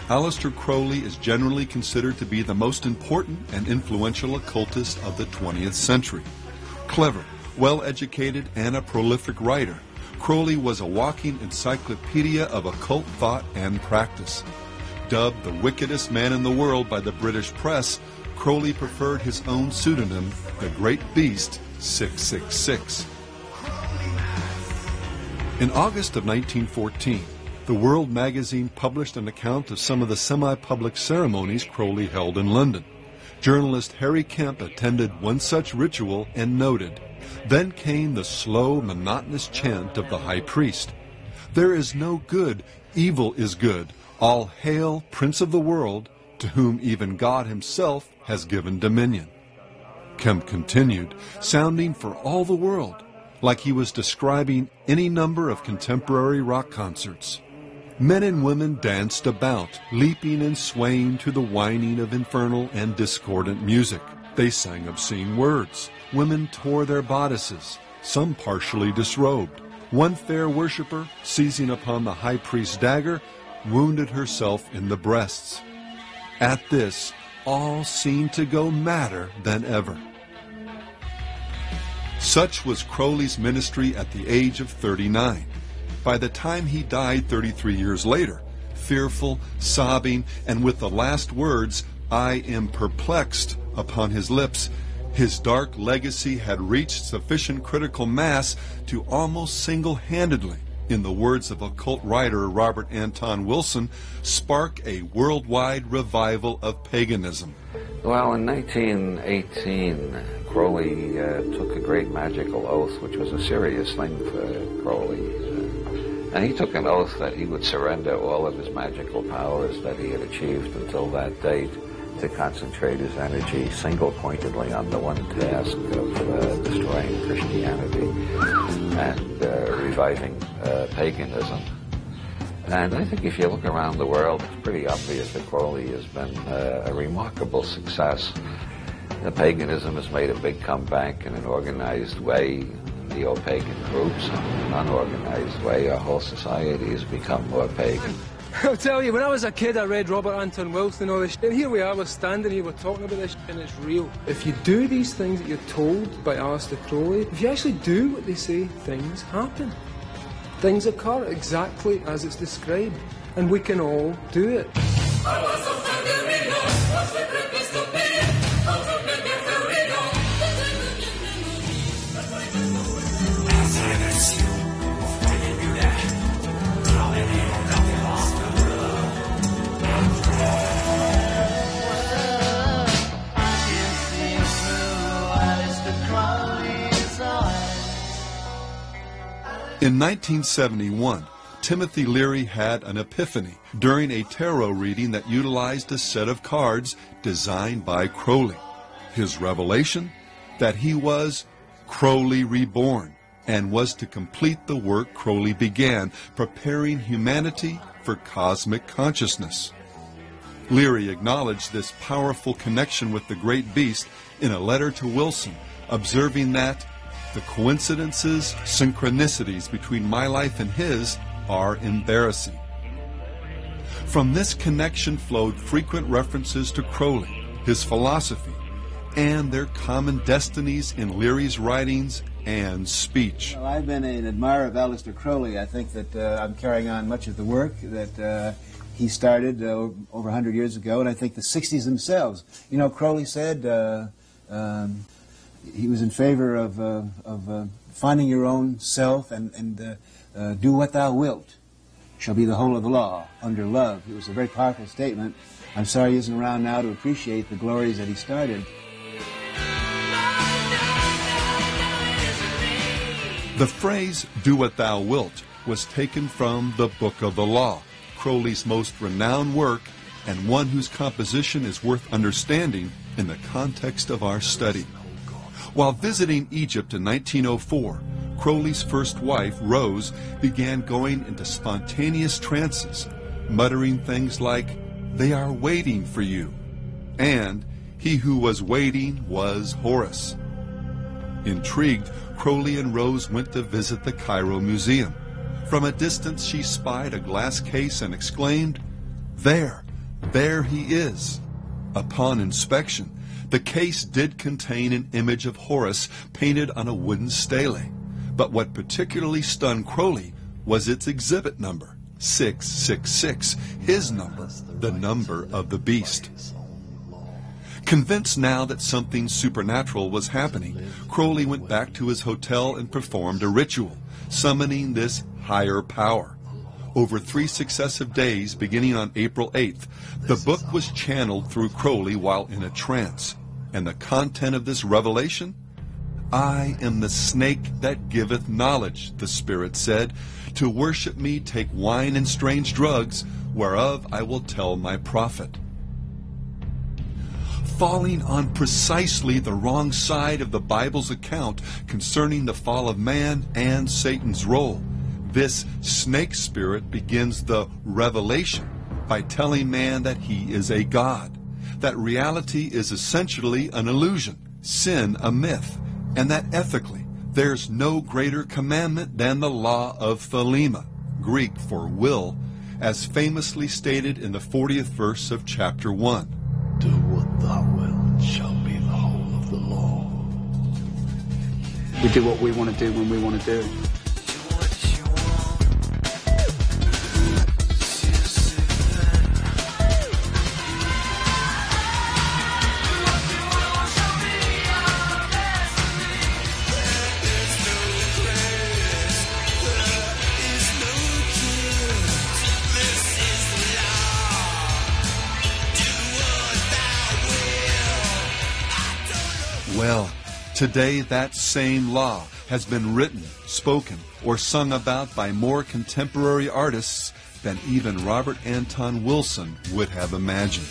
Aleister Crowley is generally considered to be the most important and influential occultist of the 20th century. Clever, well-educated, and a prolific writer, Crowley was a walking encyclopedia of occult thought and practice. Dubbed the wickedest man in the world by the British press, Crowley preferred his own pseudonym, the Great Beast 666. In August of 1914, the World magazine published an account of some of the semi-public ceremonies Crowley held in London. Journalist Harry Kemp attended one such ritual and noted, "Then came the slow, monotonous chant of the high priest. 'There is no good, evil is good. All hail, Prince of the world, to whom even God himself has given dominion.'" Kemp continued, sounding for all the world like he was describing any number of contemporary rock concerts. Men and women danced about, leaping and swaying to the whining of infernal and discordant music. They sang obscene words. Women tore their bodices, some partially disrobed. One fair worshiper, seizing upon the high priest's dagger, wounded herself in the breasts. At this, all seemed to go madder than ever. Such was Crowley's ministry at the age of 39. By the time he died 33 years later, fearful, sobbing, and with the last words, "I am perplexed," upon his lips, his dark legacy had reached sufficient critical mass to almost single-handedly, in the words of occult writer Robert Anton Wilson, spark a worldwide revival of paganism. Well, in 1918, Crowley took a great magical oath, which was a serious thing for Crowley. And he took an oath that he would surrender all of his magical powers that he had achieved until that date to concentrate his energy single-pointedly on the one task of destroying Christianity and reviving paganism. And I think if you look around the world, it's pretty obvious that Crowley has been a remarkable success. Paganism has made a big comeback in an organized way. Neo-pagan groups, in an unorganized way, our whole society has become more pagan. I'll tell you, when I was a kid, I read Robert Anton Wilson and all this shit. And here we are, we're standing here, we're talking about this shit, and it's real. If you do these things that you're told by Aleister Crowley, if you actually do what they say, things happen. Things occur exactly as it's described. And we can all do it. In 1971, Timothy Leary had an epiphany during a tarot reading that utilized a set of cards designed by Crowley. His revelation? That he was Crowley reborn and was to complete the work Crowley began, preparing humanity for cosmic consciousness. Leary acknowledged this powerful connection with the great beast in a letter to Wilson, observing that the coincidences, synchronicities between my life and his are embarrassing. From this connection flowed frequent references to Crowley, his philosophy, and their common destinies in Leary's writings and speech. Well, I've been an admirer of Aleister Crowley. I think that I'm carrying on much of the work that he started over 100 years ago, and I think the 60s themselves. You know, Crowley said he was in favor of finding your own self and do what thou wilt shall be the whole of the law under love. It was a very powerful statement. I'm sorry he isn't around now to appreciate the glories that he started. The phrase, "do what thou wilt," was taken from the Book of the Law, Crowley's most renowned work and one whose composition is worth understanding in the context of our study. While visiting Egypt in 1904, Crowley's first wife, Rose, began going into spontaneous trances, muttering things like, "They are waiting for you," and "He who was waiting was Horus." Intrigued, Crowley and Rose went to visit the Cairo Museum. From a distance, she spied a glass case and exclaimed, "There, There he is. Upon inspection, the case did contain an image of Horus painted on a wooden stele, but what particularly stunned Crowley was its exhibit number, 666, his number, the number of the beast. Convinced now that something supernatural was happening, Crowley went back to his hotel and performed a ritual, summoning this higher power. Over 3 successive days, beginning on April 8th, the book was channeled through Crowley while in a trance. And the content of this revelation? I am the snake that giveth knowledge, the Spirit said. To worship me take wine and strange drugs, whereof I will tell my prophet. Falling on precisely the wrong side of the Bible's account concerning the fall of man and Satan's role, this snake spirit begins the revelation by telling man that he is a god, that reality is essentially an illusion, sin a myth, and that ethically there's no greater commandment than the law of Thelema, Greek for will, as famously stated in the 40th verse of chapter 1. Do what thou wilt shall be the whole of the law. We do what we want to do when we want to do it. Well, today that same law has been written, spoken, or sung about by more contemporary artists than even Robert Anton Wilson would have imagined.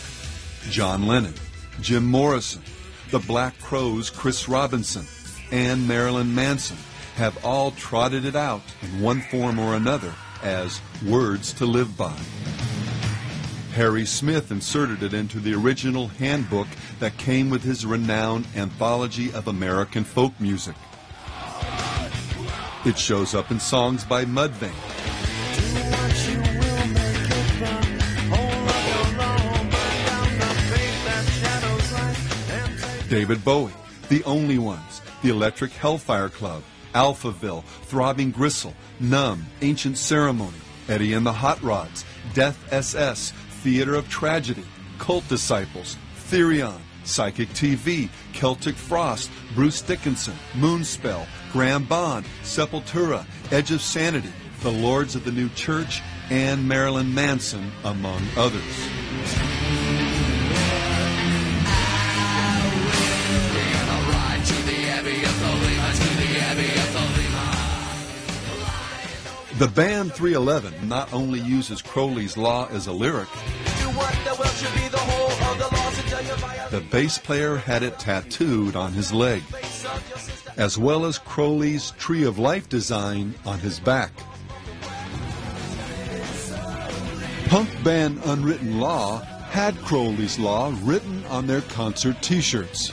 John Lennon, Jim Morrison, the Black Crowes' Chris Robinson, and Marilyn Manson have all trotted it out in one form or another as words to live by. Harry Smith inserted it into the original handbook that came with his renowned Anthology of American Folk Music. It shows up in songs by Mudvayne, David Bowie, The Only Ones, The Electric Hellfire Club, Alphaville, Throbbing Gristle, Numb, Ancient Ceremony, Eddie and the Hot Rods, Death SS, Theater of Tragedy, Cult Disciples, Therion, Psychic TV, Celtic Frost, Bruce Dickinson, Moonspell, Graham Bond, Sepultura, Edge of Sanity, The Lords of the New Church, and Marilyn Manson, among others. The band 311 not only uses Crowley's law as a lyric, the bass player had it tattooed on his leg, as well as Crowley's Tree of Life design on his back. Punk band Unwritten Law had Crowley's law written on their concert t-shirts.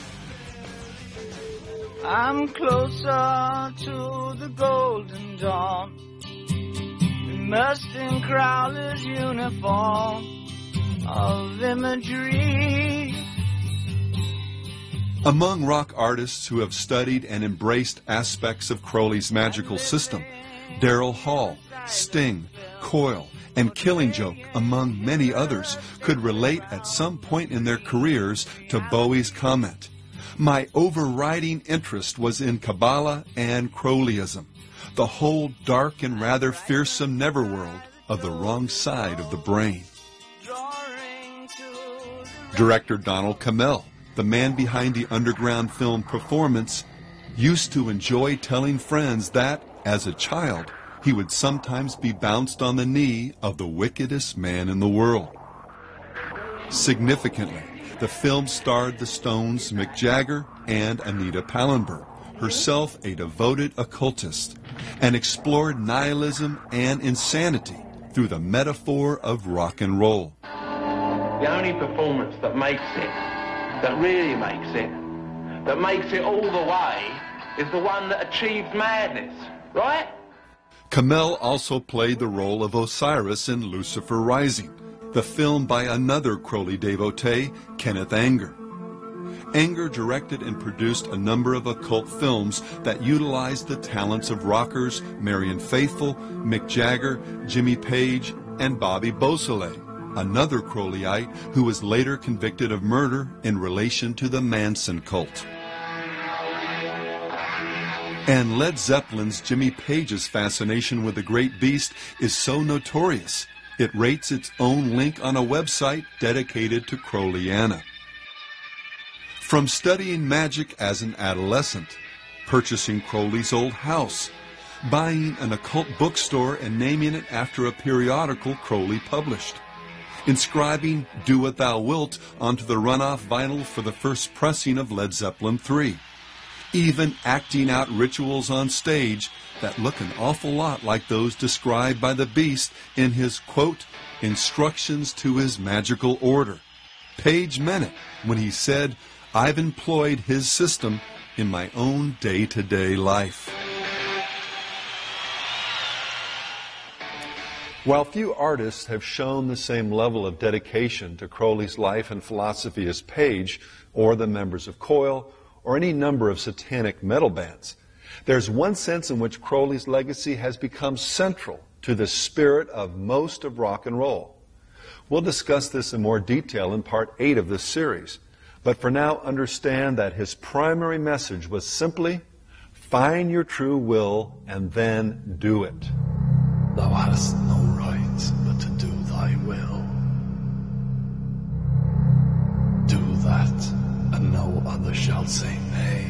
I'm closer to the golden dawn, immersed in Crowley's uniform of imagery. Among rock artists who have studied and embraced aspects of Crowley's magical system, Daryl Hall, Sting, Coil, and Killing Joke, among many others, could relate at some point in their careers to Bowie's comment, "My overriding interest was in Kabbalah and Crowleyism, the whole dark and rather fearsome netherworld of the wrong side of the brain." Director Donald Cammell, the man behind the underground film Performance, used to enjoy telling friends that, as a child, he would sometimes be bounced on the knee of the wickedest man in the world. Significantly, the film starred the Stones' Mick Jagger and Anita Pallenberg, herself a devoted occultist, and explored nihilism and insanity through the metaphor of rock and roll. The only performance that makes it, that really makes it, that makes it all the way, is the one that achieves madness, right? Cammell also played the role of Osiris in Lucifer Rising, the film by another Crowley devotee, Kenneth Anger. Anger directed and produced a number of occult films that utilized the talents of rockers Marian Faithfull, Mick Jagger, Jimmy Page, and Bobby Beausoleil, another Crowleyite who was later convicted of murder in relation to the Manson cult. And Led Zeppelin's Jimmy Page's fascination with the great beast is so notorious, it rates its own link on a website dedicated to Crowleyana. From studying magic as an adolescent, purchasing Crowley's old house, buying an occult bookstore and naming it after a periodical Crowley published, inscribing Do What Thou Wilt onto the runoff vinyl for the first pressing of Led Zeppelin III, even acting out rituals on stage that look an awful lot like those described by the Beast in his, quote, instructions to his magical order. Page meant it when he said, I've employed his system in my own day-to-day life. While few artists have shown the same level of dedication to Crowley's life and philosophy as Page, or the members of Coil, or any number of satanic metal bands, there's one sense in which Crowley's legacy has become central to the spirit of most of rock and roll. We'll discuss this in more detail in Part 8 of this series. But for now, understand that his primary message was simply, find your true will and then do it. Thou hast no right but to do thy will. Do that, and no other shall say nay.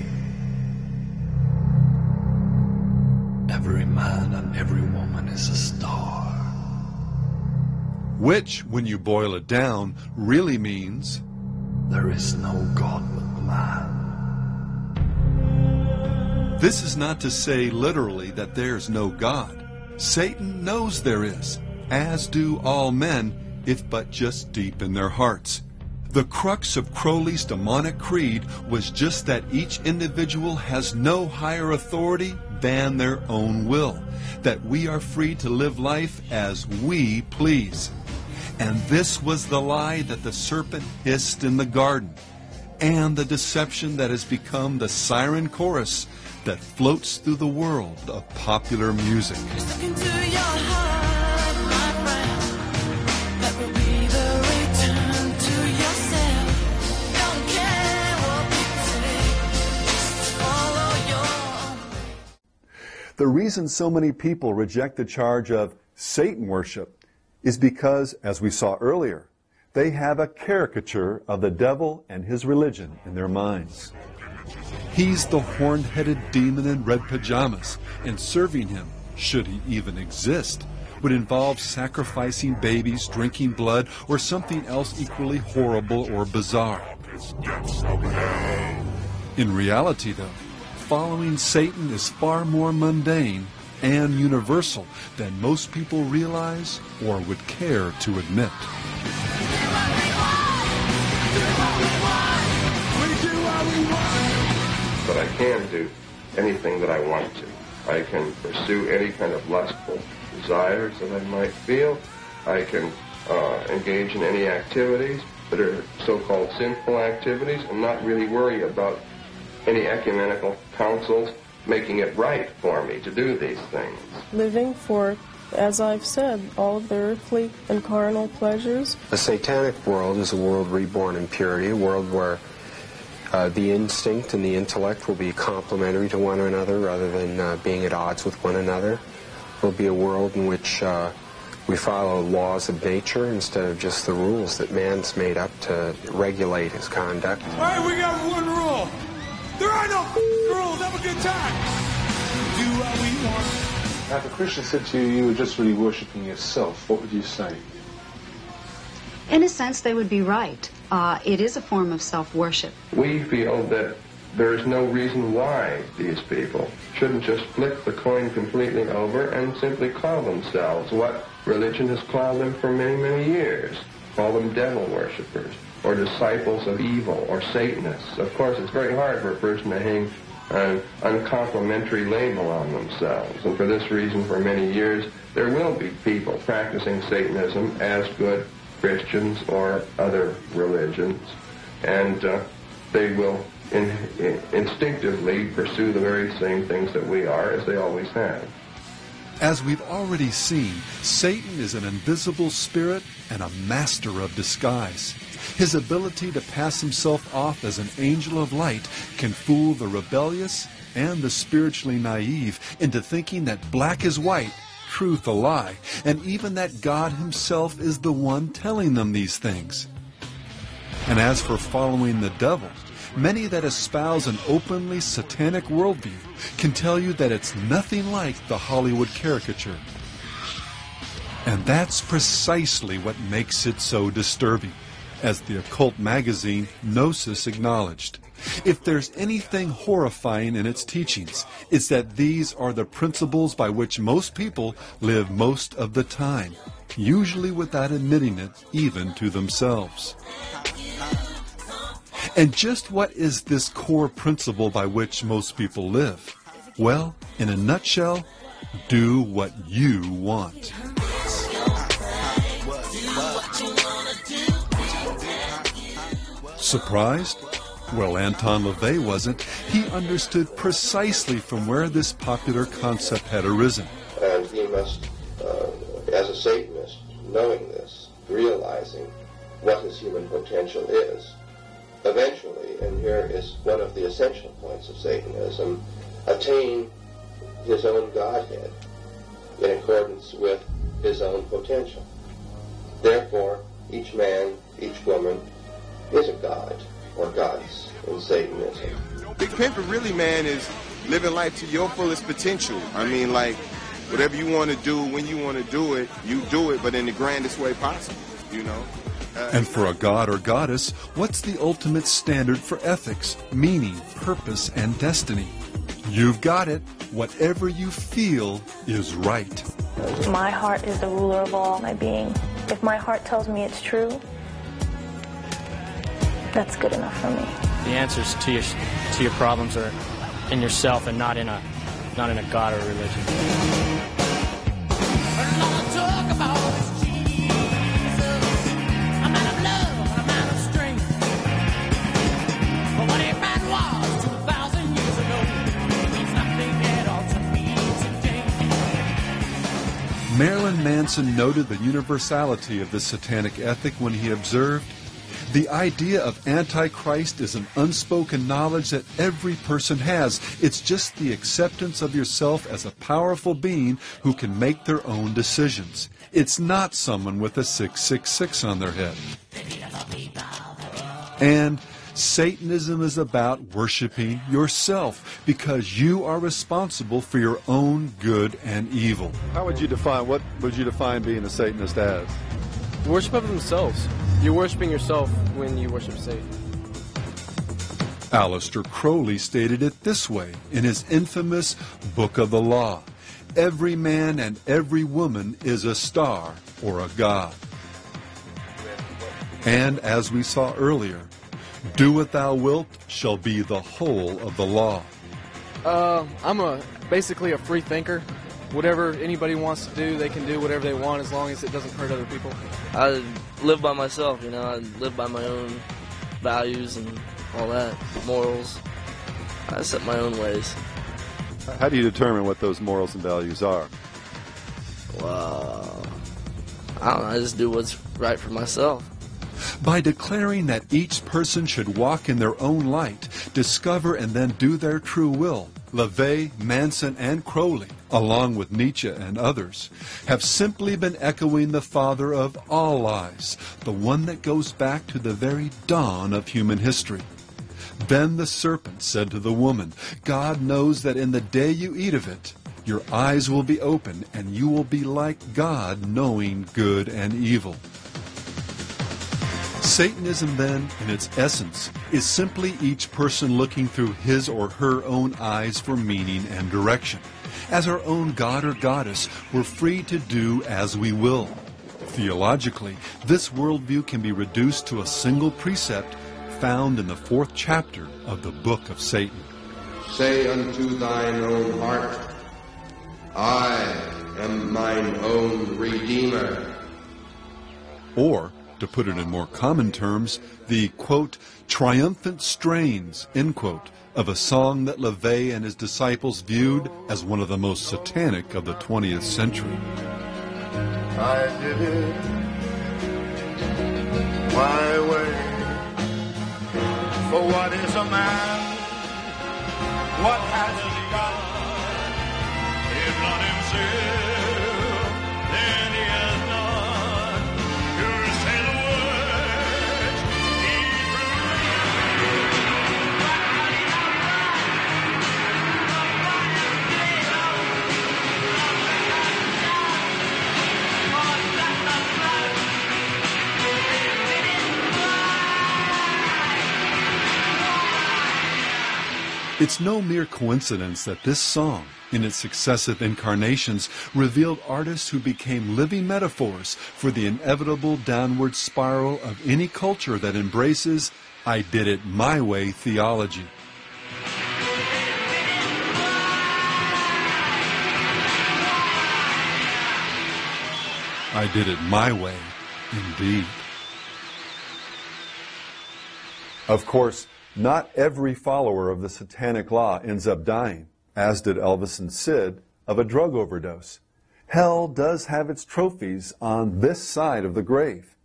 Every man and every woman is a star. Which, when you boil it down, really means there is no God but man. This is not to say literally that there's no God. Satan knows there is, as do all men, if but just deep in their hearts. The crux of Crowley's demonic creed was just that each individual has no higher authority than their own will, that we are free to live life as we please. And this was the lie that the serpent hissed in the garden, and the deception that has become the siren chorus that floats through the world of popular music. The reason so many people reject the charge of Satan worship is because, as we saw earlier, they have a caricature of the devil and his religion in their minds. He's the horn-headed demon in red pajamas, and serving him, should he even exist, would involve sacrificing babies, drinking blood, or something else equally horrible or bizarre. In reality, though, following Satan is far more mundane and universal than most people realize or would care to admit. But I can do anything that I want to. I can pursue any kind of lustful desires that I might feel. I can engage in any activities that are so-called sinful activities and not really worry about any ecumenical councils making it right for me to do these things. Living for, as I've said, all of the earthly and carnal pleasures. A satanic world is a world reborn in purity, a world where the instinct and the intellect will be complementary to one another rather than being at odds with one another. It will be a world in which we follow laws of nature instead of just the rules that man's made up to regulate his conduct. All right, we got one rule. There are no rules. Have a good time. Do what we want. Now, if a Christian said to you, you were just really worshipping yourself, what would you say? In a sense, they would be right. It is a form of self-worship. We feel that there is no reason why these people shouldn't just flip the coin completely over and simply call themselves what religion has called them for many, many years. Call them devil worshippers, or disciples of evil, or Satanists. Of course, it's very hard for a person to hang an uncomplimentary label on themselves. And for this reason, for many years, there will be people practicing Satanism as good Christians or other religions, and they will instinctively pursue the very same things that we are, as they always have. As we've already seen, Satan is an invisible spirit and a master of disguise. His ability to pass himself off as an angel of light can fool the rebellious and the spiritually naive into thinking that black is white, truth a lie, and even that God himself is the one telling them these things. And as for following the devil, many that espouse an openly satanic worldview can tell you that it's nothing like the Hollywood caricature. And that's precisely what makes it so disturbing, as the occult magazine Gnosis acknowledged. If there's anything horrifying in its teachings, it's that these are the principles by which most people live most of the time, usually without admitting it even to themselves. And just what is this core principle by which most people live? Well, in a nutshell, do what you want. Surprised? Well, Anton LaVey wasn't. He understood precisely from where this popular concept had arisen. And he must, as a Satanist, knowing this, realizing what his human potential is, eventually, and here is one of the essential points of Satanism, attain his own Godhead in accordance with his own potential. Therefore, each man, each woman is a god or goddess in Satanism. Big Pimpin' really, man, is living life to your fullest potential. I mean, like, whatever you want to do, when you want to do it, you do it, but in the grandest way possible, you know? And for a god or goddess, what's the ultimate standard for ethics, meaning, purpose, and destiny? You've got it. Whatever you feel is right. My heart is the ruler of all my being. If my heart tells me it's true, that's good enough for me. The answers to your problems are in yourself and not in a god or religion. Marilyn Manson noted the universality of the satanic ethic when he observed, "The idea of Antichrist is an unspoken knowledge that every person has. It's just the acceptance of yourself as a powerful being who can make their own decisions. It's not someone with a 666 on their head." And Satanism is about worshiping yourself because you are responsible for your own good and evil. What would you define being a Satanist as? Worship of themselves. You're worshiping yourself when you worship Satan. Aleister Crowley stated it this way in his infamous Book of the Law: "Every man and every woman is a star or a god." And as we saw earlier, "Do what thou wilt shall be the whole of the law." I'm basically a free thinker. Whatever anybody wants to do, they can do whatever they want as long as it doesn't hurt other people. I live by myself, you know. I live by my own values and all that, morals. I set my own ways. How do you determine what those morals and values are? Well, I don't know. I just do what's right for myself. By declaring that each person should walk in their own light, discover and then do their true will, LaVey, Manson, and Crowley, along with Nietzsche and others, have simply been echoing the father of all lies, the one that goes back to the very dawn of human history. Then the serpent said to the woman, "God knows that in the day you eat of it, your eyes will be open, and you will be like God, knowing good and evil." Satanism, then, in its essence, is simply each person looking through his or her own eyes for meaning and direction. As our own god or goddess, we're free to do as we will. Theologically, this worldview can be reduced to a single precept found in the 4th chapter of the Book of Satan. Say unto thine own heart, I am mine own Redeemer. Or, to put it in more common terms, the, quote, triumphant strains, end quote, of a song that LaVey and his disciples viewed as one of the most satanic of the 20th century. I did it my way. For what is a man? What has he got? If not himself, then he has none. You say the words he It's no mere coincidence that this song, in its successive incarnations, revealed artists who became living metaphors for the inevitable downward spiral of any culture that embraces "I did it my way" theology. I did it my way, indeed. Of course, not every follower of the satanic law ends up dying, as did Elvis and Sid, of a drug overdose. Hell does have its trophies on this side of the grave.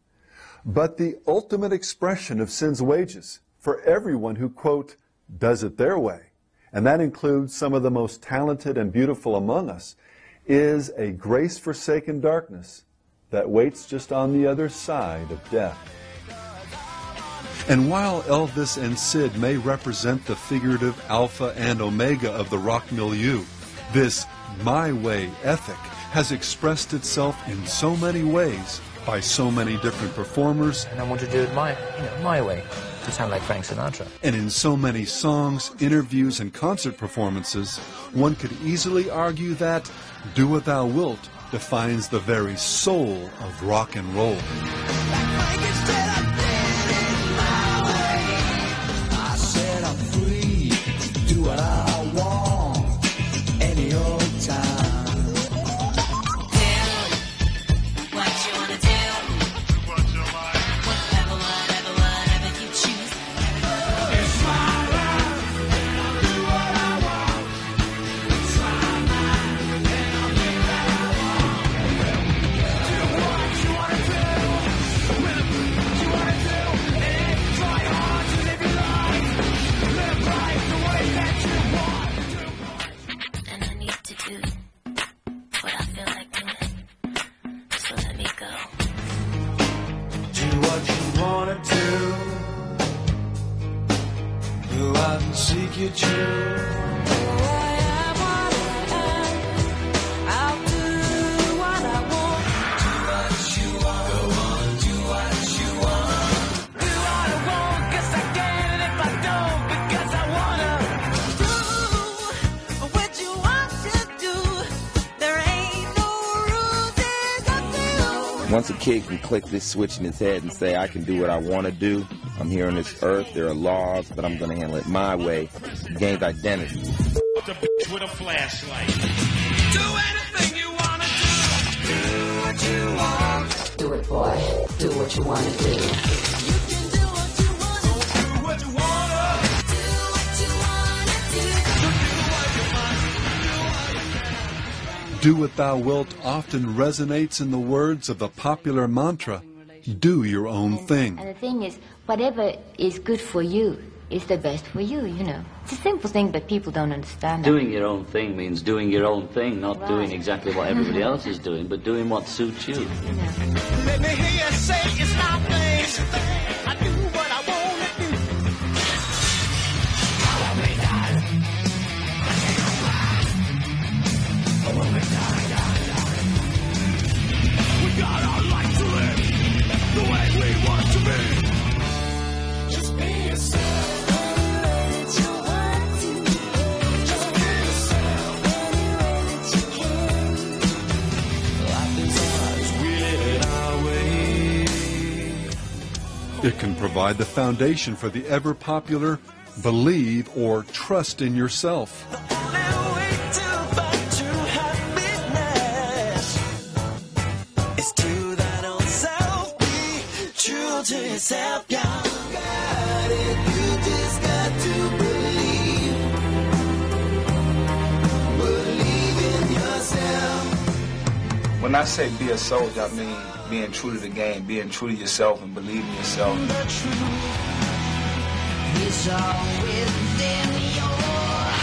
But the ultimate expression of sin's wages for everyone who, quote, does it their way, and that includes some of the most talented and beautiful among us, is a grace-forsaken darkness that waits just on the other side of death. And while Elvis and Sid may represent the figurative alpha and omega of the rock milieu, this my way ethic has expressed itself in so many ways by so many different performers. And I want to do it my way, to sound like Frank Sinatra. And in so many songs, interviews, and concert performances, one could easily argue that "Do What Thou Wilt" defines the very soul of rock and roll. what I want any old time. Do what you wanna do. Whatever you choose. It's my life, and I'll do what I want. It's my mind, and I'll do what I want. Do what you wanna do. What you wanna do. And try hard to live your life. Live life the way that you want. And I need to do what I feel like doing. So let me go. Do what you wanna do. Go out and seek your truth. Once a kid can click this switch in his head and say, I can do what I want to do, I'm here on this earth, there are laws, but I'm going to handle it my way, he gains identity. The bitch with a flashlight. Do anything you want to do. Do what you want. Do it, boy. Do what you want to do. You can do what you want to do. Do what you want to. Do what you want to do. Do What Thou Wilt often resonates in the words of the popular mantra, do your own thing. And the thing is, whatever is good for you is the best for you, you know. It's a simple thing, but people don't understand that. Doing your own thing means doing your own thing, not doing exactly what everybody else is doing, but doing what suits you. Let me hear you say it's my thing. I do what I want to do. Follow me, darling. Follow me, darling. We got our life to live the way we want to be. Just be yourself. It can provide the foundation for the ever-popular believe or trust in yourself. It's to that old self, be true. yourself down. Got it, you just got to believe. Believe in yourself. When I say be a soldier, I mean being true to the game, being true to yourself and believing yourself. The truth is all within yourself.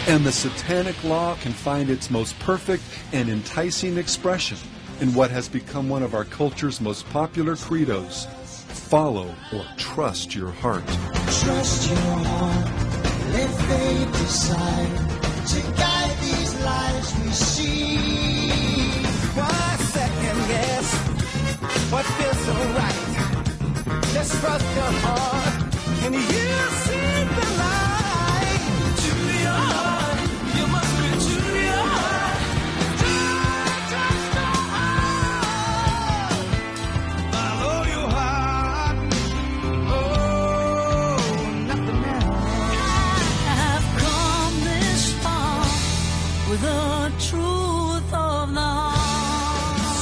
And the satanic law can find its most perfect and enticing expression in what has become one of our culture's most popular credos: follow or trust your heart. Trust your heart, let fate decide to guide these lives we see. Why second guess what feels so right? Just trust your heart and you'll see the light. To your heart, you must be to your heart. Trust your heart. Follow your heart. Oh, nothing else. I've come this far with the truth of the heart.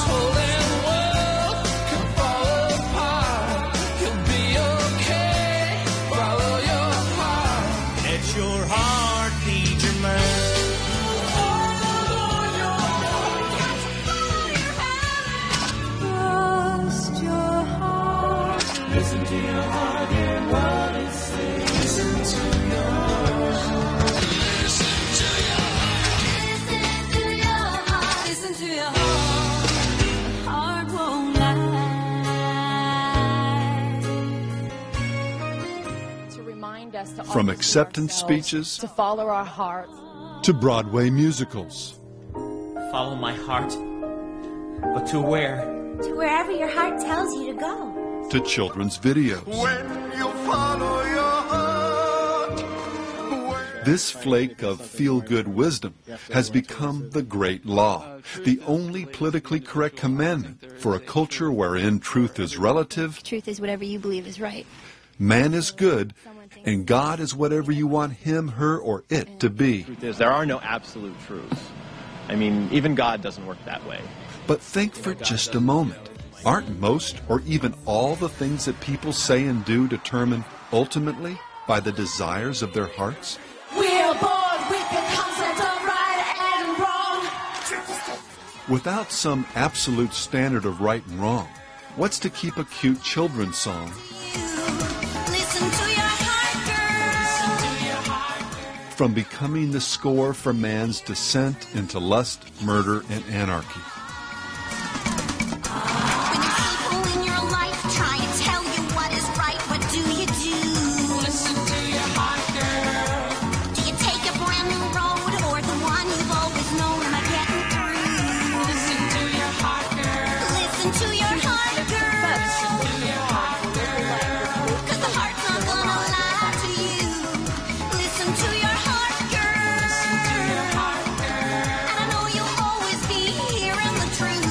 Soul and world can fall apart. You'll be okay. Follow your heart. Let your heart lead your man. Trust your heart. Listen to your heart and what it says. Listen to your heart. Listen to your heart. Listen to your heart. Heart won't lie. To remind us to From always acceptance ourselves, speeches to follow our hearts. to Broadway musicals. Follow my heart. But to where? To wherever your heart tells you to go. To children's videos. When you follow your heart. This flake of feel-good wisdom has become the great law, the only politically correct commandment for a culture wherein truth is relative, Truth is whatever you believe is right. man is good, and God is whatever you want him, her, or it to be. Truth is, there are no absolute truths. I mean, even God doesn't work that way. But think for just a moment. Aren't most or even all the things that people say and do determined ultimately by the desires of their hearts? We're bored with the concept of right and wrong. Without some absolute standard of right and wrong, what's to keep a cute children's song Listen to your heart, girl. from becoming the score for man's descent into lust, murder, and anarchy? When the people in your life try to tell you what is right, what do you do? Listen to your heart, girl. Do you take a brand new road or the one you've always known by getting through? Listen to your heart, girl. Listen to your heart, girl. Listen to your heart, girl. 'Cause the heart's not gonna lie to you. Listen to your heart, girl. Listen to your heart, girl. And I know you'll always be hearing the truth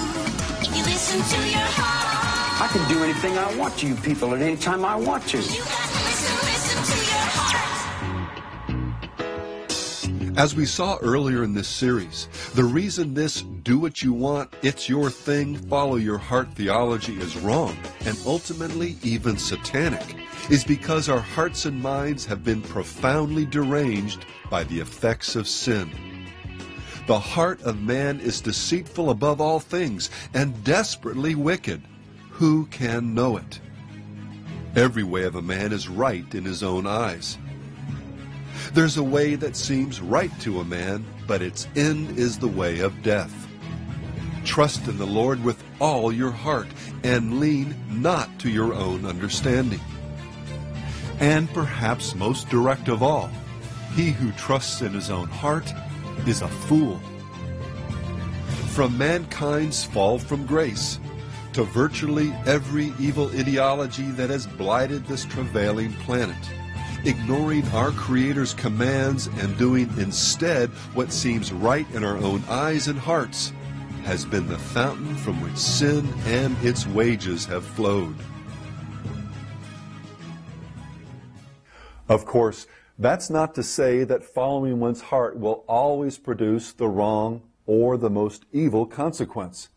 if you listen to your heart. I can do anything I want to you people at any time I want to. You gotta listen to your heart. As we saw earlier in this series, the reason this do what you want, it's your thing, follow your heart theology is wrong, and ultimately even satanic, is because our hearts and minds have been profoundly deranged by the effects of sin. The heart of man is deceitful above all things and desperately wicked. Who can know it? Every way of a man is right in his own eyes. There's a way that seems right to a man, but its end is the way of death. Trust in the Lord with all your heart, and lean not to your own understanding. And perhaps most direct of all, he who trusts in his own heart is a fool. From mankind's fall from grace to virtually every evil ideology that has blighted this travailing planet, ignoring our Creator's commands and doing instead what seems right in our own eyes and hearts, has been the fountain from which sin and its wages have flowed. Of course, that's not to say that following one's heart will always produce the wrong or the most evil consequence.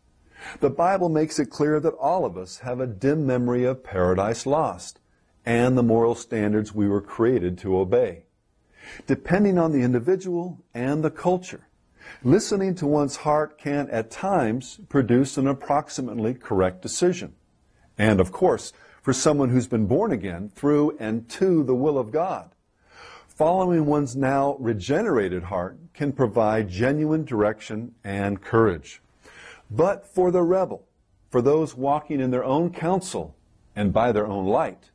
The Bible makes it clear that all of us have a dim memory of paradise lost and the moral standards we were created to obey. Depending on the individual and the culture, listening to one's heart can at times produce an approximately correct decision. And of course, for someone who's been born again through and to the will of God, following one's now regenerated heart can provide genuine direction and courage. But for the rebel, for those walking in their own counsel and by their own light,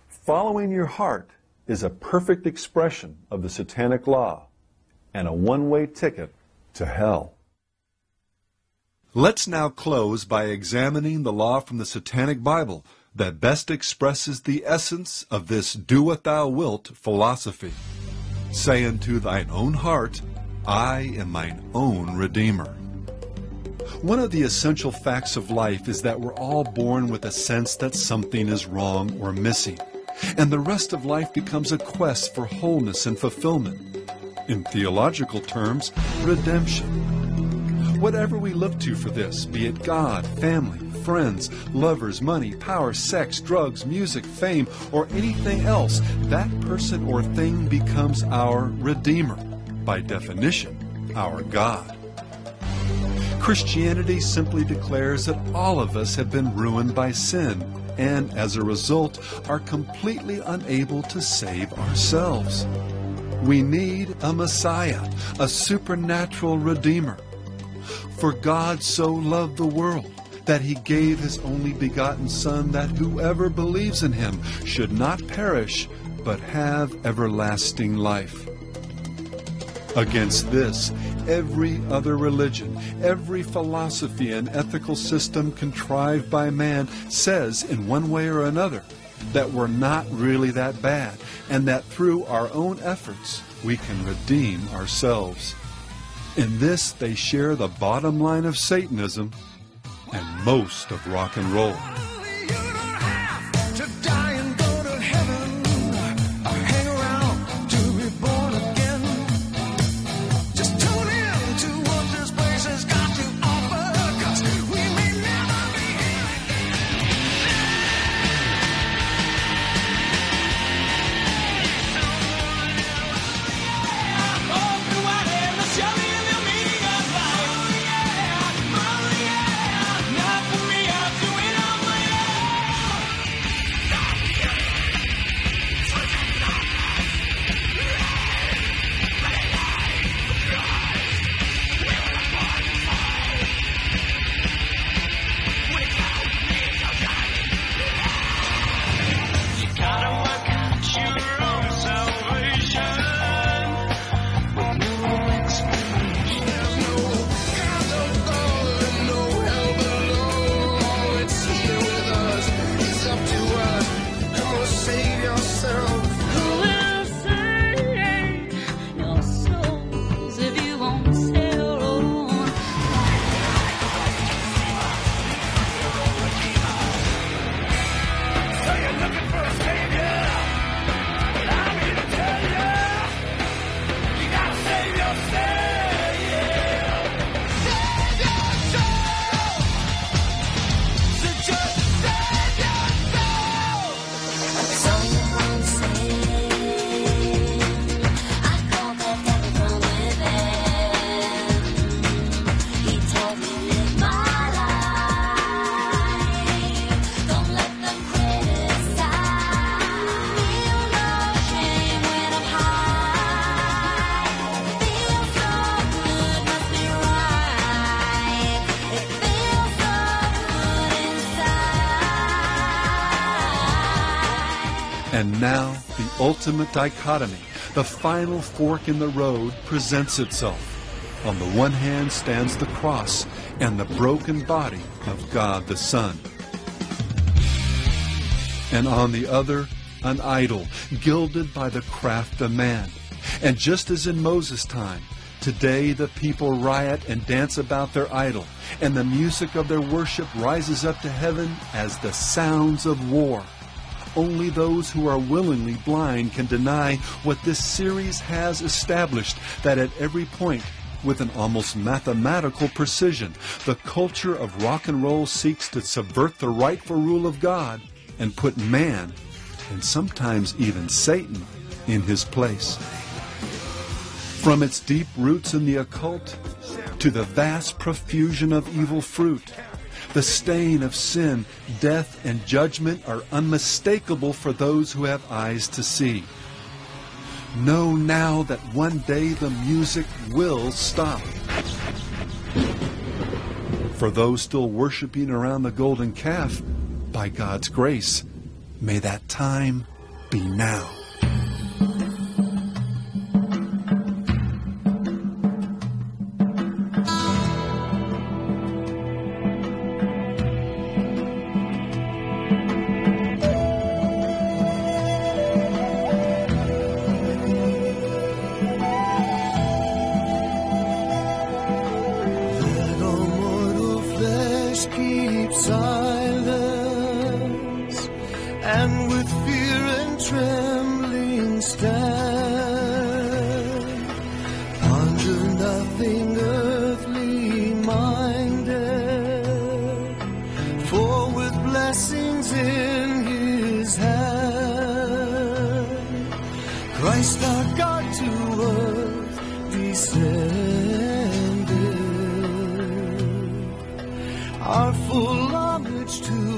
following your heart is a perfect expression of the satanic law and a one-way ticket to hell. Let's now close by examining the law from the Satanic Bible that best expresses the essence of this do what thou wilt philosophy. Say unto thine own heart, I am mine own Redeemer. One of the essential facts of life is that we're all born with a sense that something is wrong or missing, and the rest of life becomes a quest for wholeness and fulfillment. In theological terms, redemption. Whatever we look to for this, be it God, family, friends, lovers, money, power, sex, drugs, music, fame, or anything else, that person or thing becomes our Redeemer. By definition, our God. Christianity simply declares that all of us have been ruined by sin and, as a result, are completely unable to save ourselves. We need a Messiah, a supernatural Redeemer. For God so loved the world that he gave his only begotten Son, that whoever believes in him should not perish, but have everlasting life. Against this, every other religion, every philosophy and ethical system contrived by man says in one way or another that we're not really that bad, and that through our own efforts we can redeem ourselves. In this, they share the bottom line of Satanism and most of rock and roll. And now, the ultimate dichotomy, the final fork in the road, presents itself. On the one hand stands the cross and the broken body of God the Son. And on the other, an idol, gilded by the craft of man. And just as in Moses' time, today the people riot and dance about their idol, and the music of their worship rises up to heaven as the sounds of war. Only those who are willingly blind can deny what this series has established, that at every point with an almost mathematical precision. The culture of rock and roll seeks to subvert the rightful rule of God and put man, and sometimes even Satan, in his place. From its deep roots in the occult to the vast profusion of evil fruit, the stain of sin, death, and judgment are unmistakable for those who have eyes to see. Know now that one day the music will stop. For those still worshiping around the golden calf, by God's grace, may that time be now. Keep silence, and with fear and trembling stand. Ponder nothing earthly minded, for with blessings in his hand, Christ our God to earth descended. Our full homage to